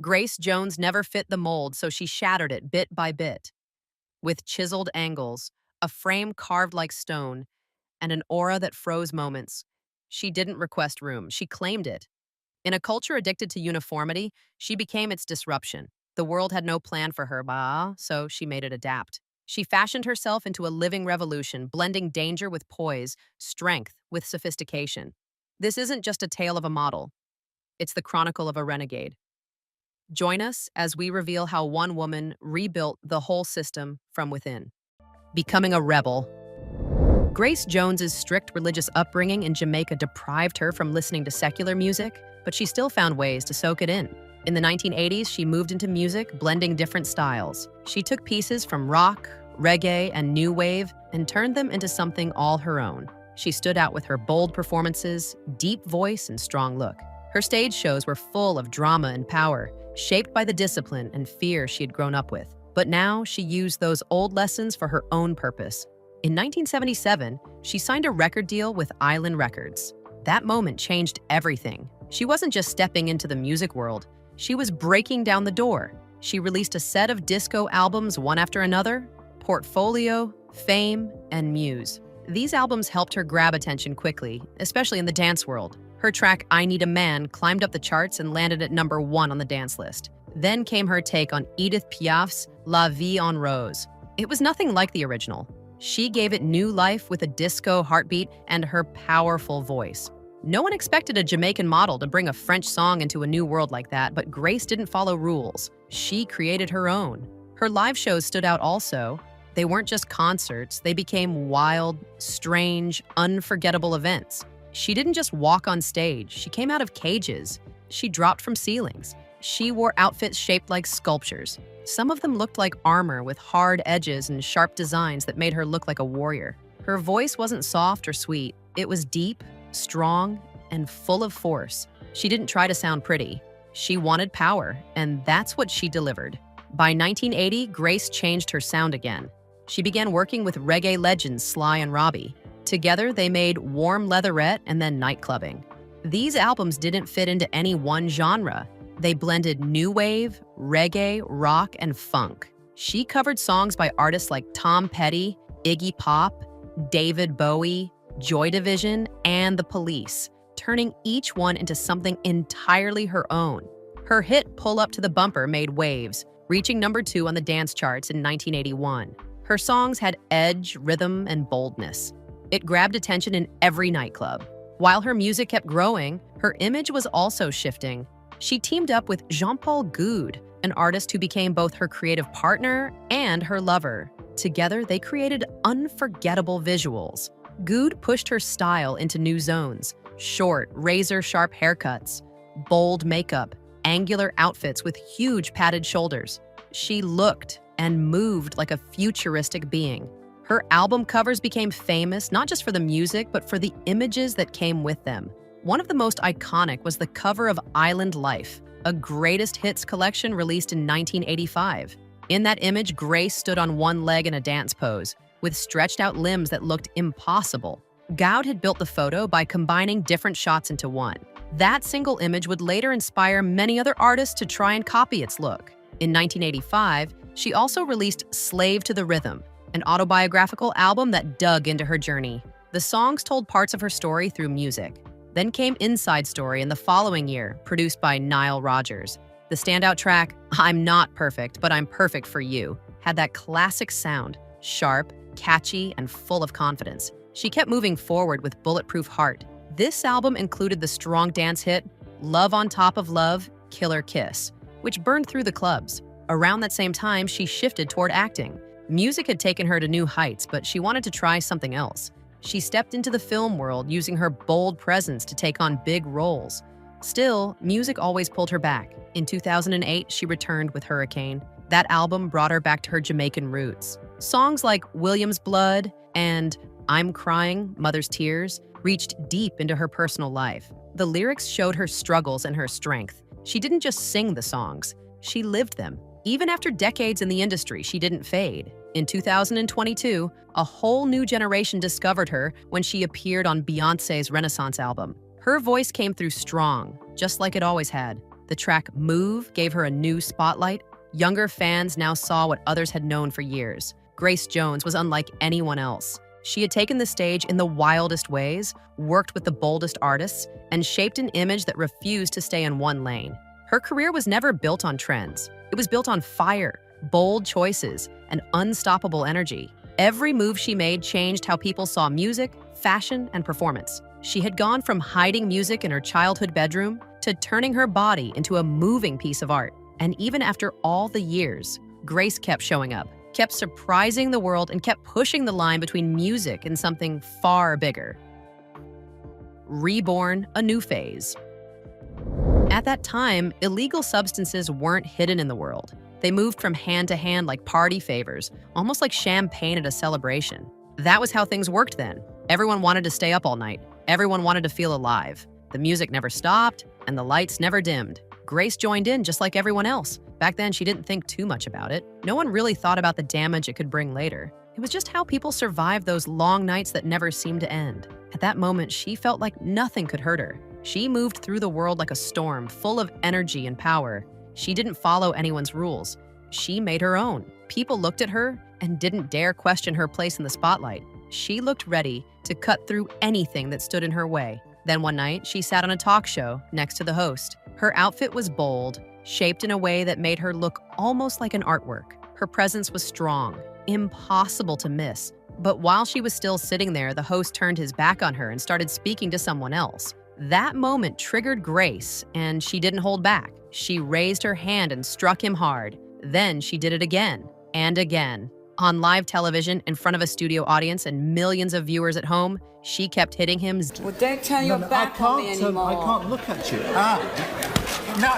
Grace Jones never fit the mold, so she shattered it bit by bit. With chiseled angles, a frame carved like stone, and an aura that froze moments, she didn't request room, she claimed it. In a culture addicted to uniformity, she became its disruption. The world had no plan for her, so she made it adapt. She fashioned herself into a living revolution, blending danger with poise, strength with sophistication. This isn't just a tale of a model, it's the chronicle of a renegade. Join us as we reveal how one woman rebuilt the whole system from within. Becoming a rebel. Grace Jones's strict religious upbringing in Jamaica deprived her from listening to secular music, but she still found ways to soak it in. In the 1980s, she moved into music, blending different styles. She took pieces from rock, reggae, and new wave and turned them into something all her own. She stood out with her bold performances, deep voice, and strong look. Her stage shows were full of drama and power, shaped by the discipline and fear she had grown up with. But now she used those old lessons for her own purpose. In 1977, she signed a record deal with Island Records. That moment changed everything. She wasn't just stepping into the music world, she was breaking down the door. She released a set of disco albums one after another: Portfolio, Fame, and Muse. These albums helped her grab attention quickly, especially in the dance world. Her track I Need a Man climbed up the charts and landed at #1 on the dance list. Then came her take on Edith Piaf's La Vie en Rose. It was nothing like the original. She gave it new life with a disco heartbeat and her powerful voice. No one expected a Jamaican model to bring a French song into a new world like that, but Grace didn't follow rules. She created her own. Her live shows stood out also. They weren't just concerts, they became wild, strange, unforgettable events. She didn't just walk on stage, she came out of cages. She dropped from ceilings. She wore outfits shaped like sculptures. Some of them looked like armor with hard edges and sharp designs that made her look like a warrior. Her voice wasn't soft or sweet. It was deep, strong, and full of force. She didn't try to sound pretty. She wanted power, and that's what she delivered. By 1980, Grace changed her sound again. She began working with reggae legends Sly and Robbie. Together, they made Warm Leatherette and then Nightclubbing. These albums didn't fit into any one genre. They blended new wave, reggae, rock, and funk. She covered songs by artists like Tom Petty, Iggy Pop, David Bowie, Joy Division, and The Police, turning each one into something entirely her own. Her hit Pull Up to the Bumper made waves, reaching #2 on the dance charts in 1981. Her songs had edge, rhythm, and boldness. It grabbed attention in every nightclub. While her music kept growing, her image was also shifting. She teamed up with Jean-Paul Goude, an artist who became both her creative partner and her lover. Together, they created unforgettable visuals. Goude pushed her style into new zones: short, razor-sharp haircuts, bold makeup, angular outfits with huge padded shoulders. She looked and moved like a futuristic being. Her album covers became famous not just for the music, but for the images that came with them. One of the most iconic was the cover of Island Life, a greatest hits collection released in 1985. In that image, Grace stood on one leg in a dance pose, with stretched out limbs that looked impossible. Goude had built the photo by combining different shots into one. That single image would later inspire many other artists to try and copy its look. In 1985, she also released Slave to the Rhythm, an autobiographical album that dug into her journey. The songs told parts of her story through music. Then came Inside Story in the following year, produced by Nile Rodgers. The standout track, I'm Not Perfect, But I'm Perfect for You, had that classic sound, sharp, catchy, and full of confidence. She kept moving forward with Bulletproof Heart. This album included the strong dance hit, Love on Top of Love, Killer Kiss, which burned through the clubs. Around that same time, she shifted toward acting. Music had taken her to new heights, but she wanted to try something else. She stepped into the film world, using her bold presence to take on big roles. Still, music always pulled her back. In 2008, she returned with Hurricane. That album brought her back to her Jamaican roots. Songs like William's Blood and I'm Crying, Mother's Tears reached deep into her personal life. The lyrics showed her struggles and her strength. She didn't just sing the songs, she lived them. Even after decades in the industry, she didn't fade. In 2022, a whole new generation discovered her when she appeared on Beyoncé's Renaissance album. Her voice came through strong, just like it always had. The track Move gave her a new spotlight. Younger fans now saw what others had known for years. Grace Jones was unlike anyone else. She had taken the stage in the wildest ways, worked with the boldest artists, and shaped an image that refused to stay in one lane. Her career was never built on trends. It was built on fire, bold choices, and unstoppable energy. Every move she made changed how people saw music, fashion, and performance. She had gone from hiding music in her childhood bedroom to turning her body into a moving piece of art. And even after all the years, Grace kept showing up, kept surprising the world, and kept pushing the line between music and something far bigger. Reborn, a new phase. At that time, illegal substances weren't hidden in the world. They moved from hand to hand like party favors, almost like champagne at a celebration. That was how things worked then. Everyone wanted to stay up all night. Everyone wanted to feel alive. The music never stopped, and the lights never dimmed. Grace joined in just like everyone else. Back then, she didn't think too much about it. No one really thought about the damage it could bring later. It was just how people survived those long nights that never seemed to end. At that moment, she felt like nothing could hurt her. She moved through the world like a storm, full of energy and power. She didn't follow anyone's rules. She made her own. People looked at her and didn't dare question her place in the spotlight. She looked ready to cut through anything that stood in her way. Then one night, she sat on a talk show next to the host. Her outfit was bold, shaped in a way that made her look almost like an artwork. Her presence was strong, impossible to miss. But while she was still sitting there, the host turned his back on her and started speaking to someone else. That moment triggered Grace, and she didn't hold back. She raised her hand and struck him hard. Then she did it again and again. On live television, in front of a studio audience and millions of viewers at home, she kept hitting him. Well, don't turn your back on me anymore. I can't look at you. No,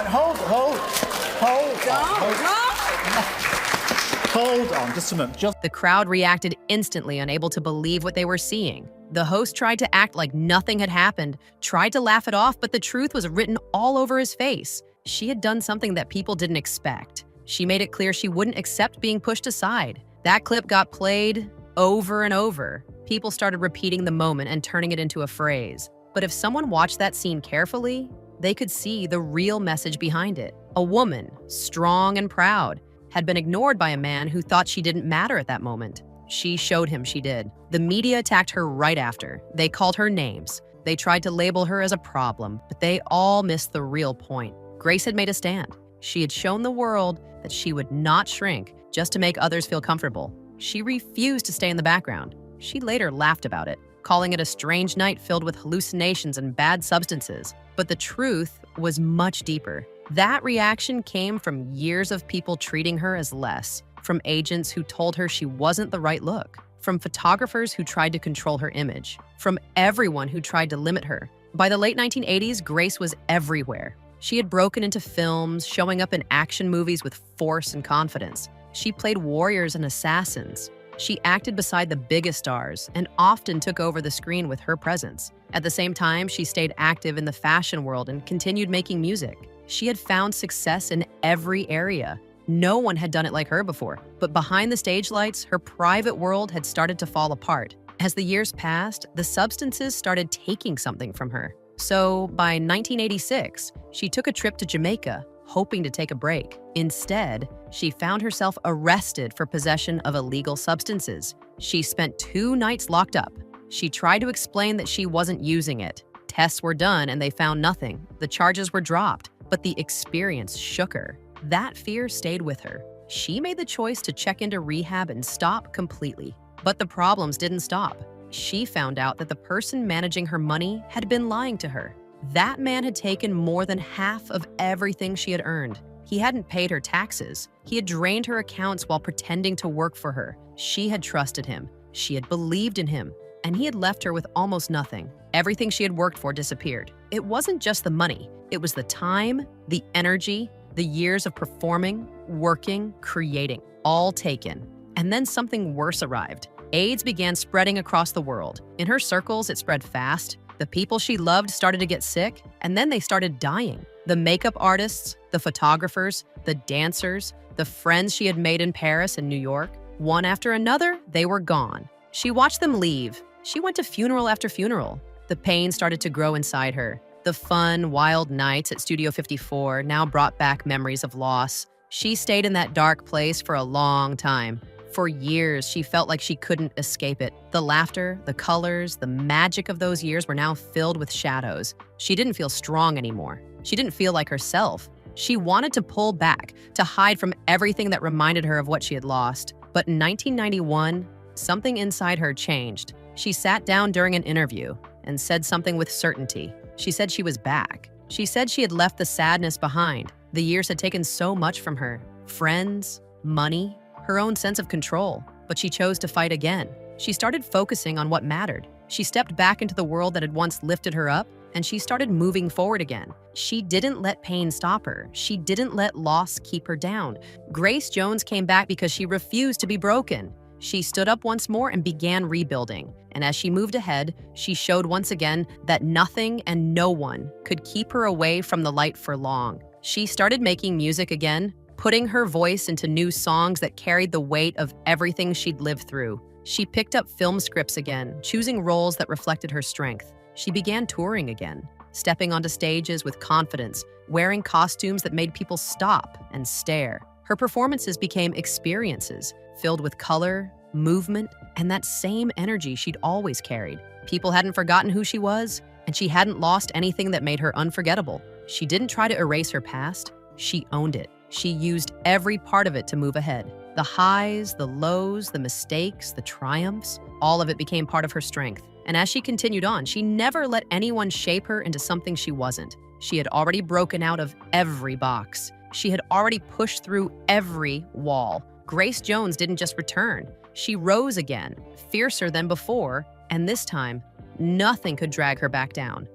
hold on, just a minute. The crowd reacted instantly, unable to believe what they were seeing. The host tried to act like nothing had happened, tried to laugh it off, but the truth was written all over his face. She had done something that people didn't expect. She made it clear she wouldn't accept being pushed aside. That clip got played over and over. People started repeating the moment and turning it into a phrase. But if someone watched that scene carefully, they could see the real message behind it. A woman, strong and proud, had been ignored by a man who thought she didn't matter at that moment. She showed him she did. The media attacked her right after. They called her names. They tried to label her as a problem, but they all missed the real point. Grace had made a stand. She had shown the world that she would not shrink just to make others feel comfortable. She refused to stay in the background. She later laughed about it, calling it a strange night filled with hallucinations and bad substances. But the truth was much deeper. That reaction came from years of people treating her as less, from agents who told her she wasn't the right look, from photographers who tried to control her image, from everyone who tried to limit her. By the late 1980s, Grace was everywhere. She had broken into films, showing up in action movies with force and confidence. She played warriors and assassins. She acted beside the biggest stars and often took over the screen with her presence. At the same time, she stayed active in the fashion world and continued making music. She had found success in every area. No one had done it like her before. But behind the stage lights, her private world had started to fall apart. As the years passed, the substances started taking something from her. So by 1986, she took a trip to Jamaica, hoping to take a break. Instead, she found herself arrested for possession of illegal substances. She spent 2 nights locked up. She tried to explain that she wasn't using it. Tests were done and they found nothing. The charges were dropped, but the experience shook her. That fear stayed with her. She made the choice to check into rehab and stop completely. But the problems didn't stop. She found out that the person managing her money had been lying to her. That man had taken more than half of everything she had earned. He hadn't paid her taxes. He had drained her accounts while pretending to work for her. She had trusted him. She had believed in him. And he had left her with almost nothing. Everything she had worked for disappeared. It wasn't just the money. It was the time, the energy, the years of performing, working, creating, all taken. And then something worse arrived. AIDS began spreading across the world. In her circles, it spread fast. The people she loved started to get sick, and then they started dying. The makeup artists, the photographers, the dancers, the friends she had made in Paris and New York, one after another, they were gone. She watched them leave. She went to funeral after funeral. The pain started to grow inside her. The fun, wild nights at Studio 54 now brought back memories of loss. She stayed in that dark place for a long time. For years, she felt like she couldn't escape it. The laughter, the colors, the magic of those years were now filled with shadows. She didn't feel strong anymore. She didn't feel like herself. She wanted to pull back, to hide from everything that reminded her of what she had lost. But in 1991, something inside her changed. She sat down during an interview and said something with certainty. She said she was back. She said she had left the sadness behind. The years had taken so much from her. Friends, money, her own sense of control. But she chose to fight again. She started focusing on what mattered. She stepped back into the world that had once lifted her up, and she started moving forward again. She didn't let pain stop her. She didn't let loss keep her down. Grace Jones came back because she refused to be broken. She stood up once more and began rebuilding. And as she moved ahead, she showed once again that nothing and no one could keep her away from the light for long. She started making music again, putting her voice into new songs that carried the weight of everything she'd lived through. She picked up film scripts again, choosing roles that reflected her strength. She began touring again, stepping onto stages with confidence, wearing costumes that made people stop and stare. Her performances became experiences filled with color, movement, and that same energy she'd always carried. People hadn't forgotten who she was, and she hadn't lost anything that made her unforgettable. She didn't try to erase her past, she owned it. She used every part of it to move ahead. The highs, the lows, the mistakes, the triumphs, all of it became part of her strength. And as she continued on, she never let anyone shape her into something she wasn't. She had already broken out of every box. She had already pushed through every wall. Grace Jones didn't just return. She rose again, fiercer than before, and this time, nothing could drag her back down.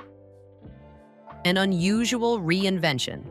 An unusual reinvention.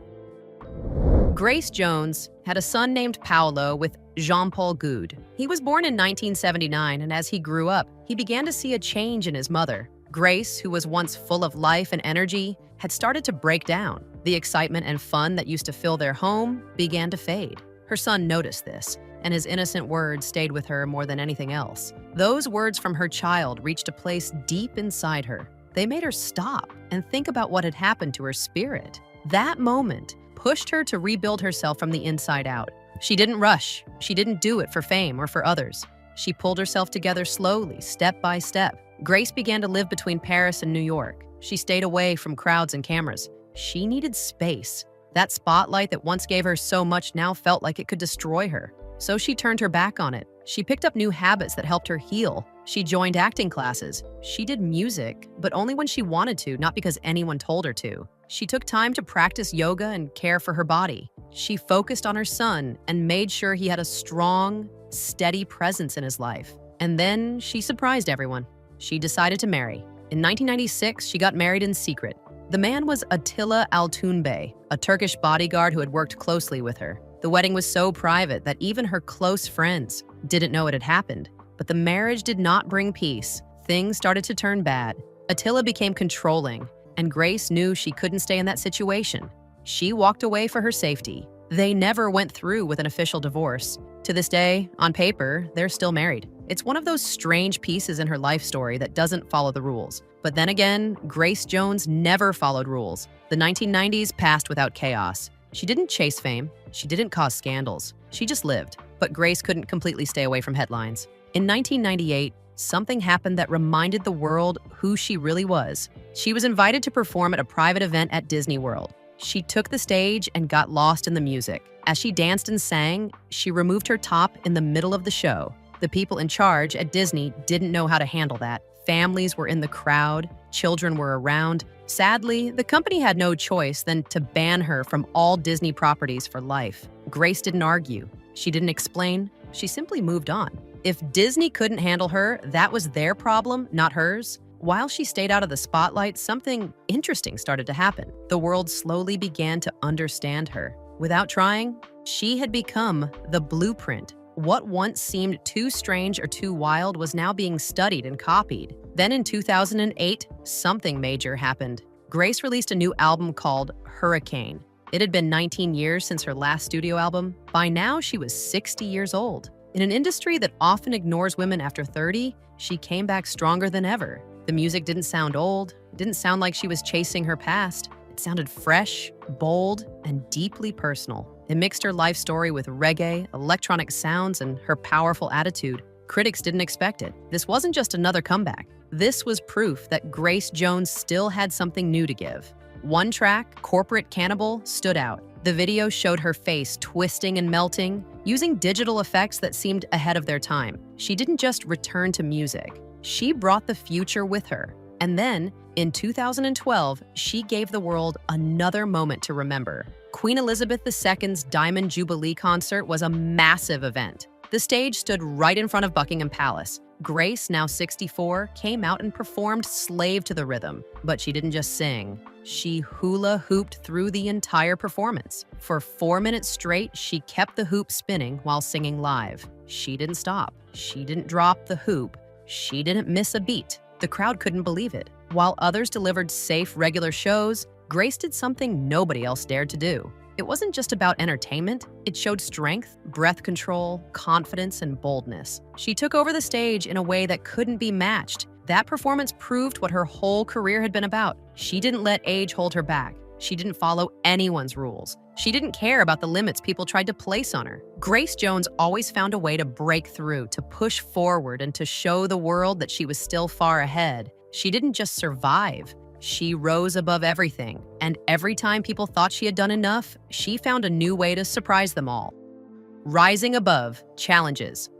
Grace Jones had a son named Paolo with Jean-Paul Goude. He was born in 1979, and as he grew up, he began to see a change in his mother. Grace, who was once full of life and energy, had started to break down. The excitement and fun that used to fill their home began to fade. Her son noticed this, and his innocent words stayed with her more than anything else. Those words from her child reached a place deep inside her. They made her stop and think about what had happened to her spirit. That moment pushed her to rebuild herself from the inside out. She didn't rush. She didn't do it for fame or for others. She pulled herself together slowly, step by step. Grace began to live between Paris and New York. She stayed away from crowds and cameras. She needed space. That spotlight that once gave her so much now felt like it could destroy her. So she turned her back on it. She picked up new habits that helped her heal. She joined acting classes. She did music, but only when she wanted to, not because anyone told her to. She took time to practice yoga and care for her body. She focused on her son and made sure he had a strong, steady presence in his life. And then she surprised everyone. She decided to marry. In 1996, she got married in secret. The man was Attila Altunbey, a Turkish bodyguard who had worked closely with her. The wedding was so private that even her close friends didn't know it had happened. But the marriage did not bring peace. Things started to turn bad. Attila became controlling, and Grace knew she couldn't stay in that situation. She walked away for her safety. They never went through with an official divorce. To this day, on paper, they're still married. It's one of those strange pieces in her life story that doesn't follow the rules. But then again, Grace Jones never followed rules. The 1990s passed without chaos. She didn't chase fame. She didn't cause scandals. She just lived. But Grace couldn't completely stay away from headlines. In 1998, something happened that reminded the world who she really was. She was invited to perform at a private event at Disney World. She took the stage and got lost in the music. As she danced and sang, she removed her top in the middle of the show. The people in charge at Disney didn't know how to handle that. Families were in the crowd, children were around. Sadly, the company had no choice than to ban her from all Disney properties for life. Grace didn't argue. She didn't explain. She simply moved on. If Disney couldn't handle her, that was their problem, not hers. While she stayed out of the spotlight, something interesting started to happen. The world slowly began to understand her. Without trying, she had become the blueprint. What once seemed too strange or too wild was now being studied and copied. Then in 2008, something major happened. Grace released a new album called Hurricane. It had been 19 years since her last studio album. By now, she was 60 years old. In an industry that often ignores women after 30, she came back stronger than ever. The music didn't sound old, didn't sound like she was chasing her past. It sounded fresh, bold, and deeply personal. It mixed her life story with reggae, electronic sounds, and her powerful attitude. Critics didn't expect it. This wasn't just another comeback. This was proof that Grace Jones still had something new to give. One track, Corporate Cannibal, stood out. The video showed her face twisting and melting, using digital effects that seemed ahead of their time. She didn't just return to music. She brought the future with her. And then, in 2012, she gave the world another moment to remember. Queen Elizabeth II's Diamond Jubilee concert was a massive event. The stage stood right in front of Buckingham Palace. Grace, now 64, came out and performed Slave to the Rhythm. But she didn't just sing. She hula hooped through the entire performance. For 4 minutes straight, she kept the hoop spinning while singing live. She didn't stop. She didn't drop the hoop. She didn't miss a beat. The crowd couldn't believe it. While others delivered safe, regular shows, Grace did something nobody else dared to do. It wasn't just about entertainment. It showed strength, breath control, confidence, and boldness. She took over the stage in a way that couldn't be matched. That performance proved what her whole career had been about. She didn't let age hold her back. She didn't follow anyone's rules. She didn't care about the limits people tried to place on her. Grace Jones always found a way to break through, to push forward, and to show the world that she was still far ahead. She didn't just survive. She rose above everything, and every time people thought she had done enough, she found a new way to surprise them all. Rising above challenges.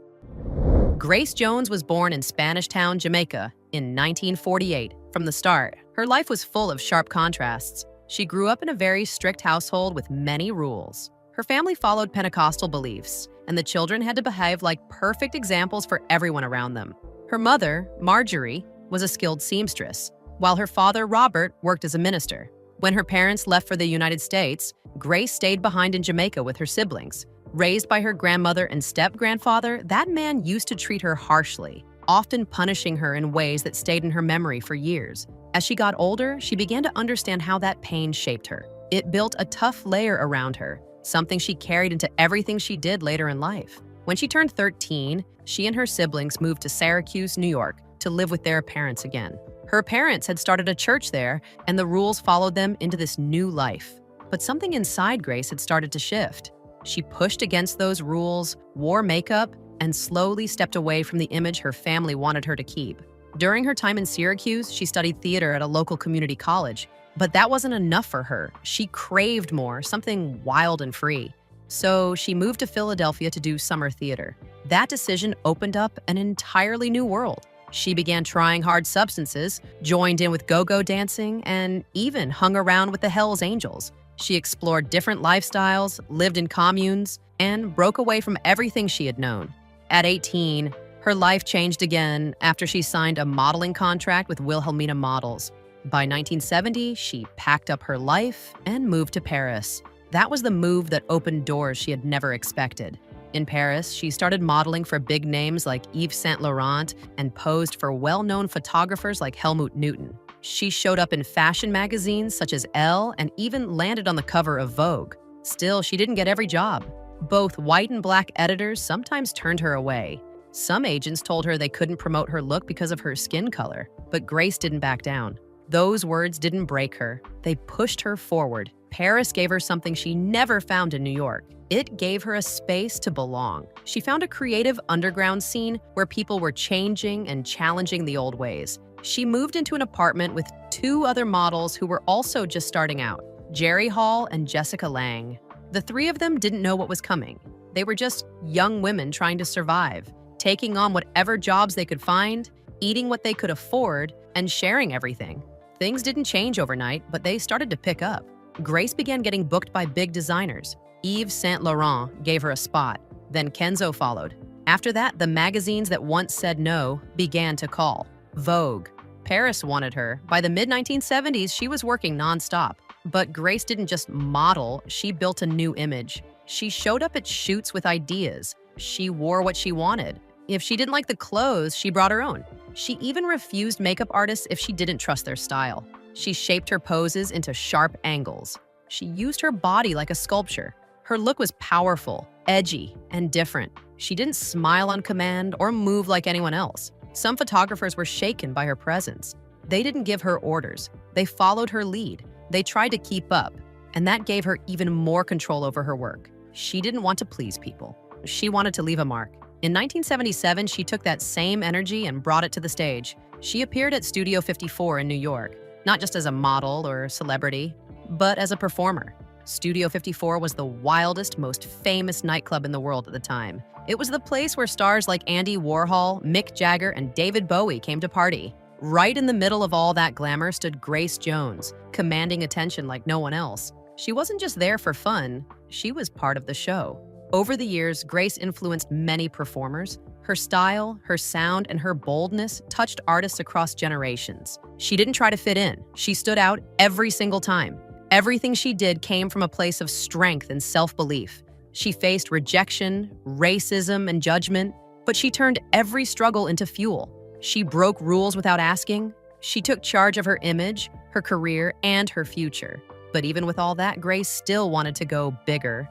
Grace Jones was born in Spanish Town, Jamaica, in 1948. From the start, her life was full of sharp contrasts. She grew up in a very strict household with many rules. Her family followed Pentecostal beliefs, and the children had to behave like perfect examples for everyone around them. Her mother, Marjorie, was a skilled seamstress, while her father, Robert, worked as a minister. When her parents left for the United States, Grace stayed behind in Jamaica with her siblings. Raised by her grandmother and step-grandfather, that man used to treat her harshly, often punishing her in ways that stayed in her memory for years. As she got older, she began to understand how that pain shaped her. It built a tough layer around her, something she carried into everything she did later in life. When she turned 13, she and her siblings moved to Syracuse, New York, to live with their parents again. Her parents had started a church there, and the rules followed them into this new life. But something inside Grace had started to shift. She pushed against those rules, wore makeup, and slowly stepped away from the image her family wanted her to keep. During her time in Syracuse, she studied theater at a local community college. But that wasn't enough for her. She craved more, something wild and free. So she moved to Philadelphia to do summer theater. That decision opened up an entirely new world. She began trying hard substances, joined in with go-go dancing, and even hung around with the Hells Angels. She explored different lifestyles, lived in communes, and broke away from everything she had known. At 18, her life changed again after she signed a modeling contract with Wilhelmina Models. By 1970, she packed up her life and moved to Paris. That was the move that opened doors she had never expected. In Paris, she started modeling for big names like Yves Saint Laurent and posed for well-known photographers like Helmut Newton. She showed up in fashion magazines such as Elle and even landed on the cover of Vogue. Still, she didn't get every job. Both white and black editors sometimes turned her away. Some agents told her they couldn't promote her look because of her skin color, but Grace didn't back down. Those words didn't break her. They pushed her forward. Paris gave her something she never found in New York. It gave her a space to belong. She found a creative underground scene where people were changing and challenging the old ways. She moved into an apartment with 2 other models who were also just starting out, Jerry Hall and Jessica Lange. The 3 of them didn't know what was coming. They were just young women trying to survive, taking on whatever jobs they could find, eating what they could afford, and sharing everything. Things didn't change overnight, but they started to pick up. Grace began getting booked by big designers. Yves Saint Laurent gave her a spot. Then Kenzo followed. After that, the magazines that once said no began to call. Vogue. Paris wanted her. By the mid-1970s, she was working nonstop. But Grace didn't just model, she built a new image. She showed up at shoots with ideas. She wore what she wanted. If she didn't like the clothes, she brought her own. She even refused makeup artists if she didn't trust their style. She shaped her poses into sharp angles. She used her body like a sculpture. Her look was powerful, edgy, and different. She didn't smile on command or move like anyone else. Some photographers were shaken by her presence. They didn't give her orders. They followed her lead. They tried to keep up, and that gave her even more control over her work. She didn't want to please people. She wanted to leave a mark. In 1977, she took that same energy and brought it to the stage. She appeared at Studio 54 in New York, not just as a model or celebrity, but as a performer. Studio 54 was the wildest, most famous nightclub in the world at the time. It was the place where stars like Andy Warhol, Mick Jagger, and David Bowie came to party. Right in the middle of all that glamour stood Grace Jones, commanding attention like no one else. She wasn't just there for fun, she was part of the show. Over the years, Grace influenced many performers. Her style, her sound, and her boldness touched artists across generations. She didn't try to fit in. She stood out every single time. Everything she did came from a place of strength and self-belief. She faced rejection, racism, and judgment, but she turned every struggle into fuel. She broke rules without asking. She took charge of her image, her career, and her future. But even with all that, Grace still wanted to go bigger.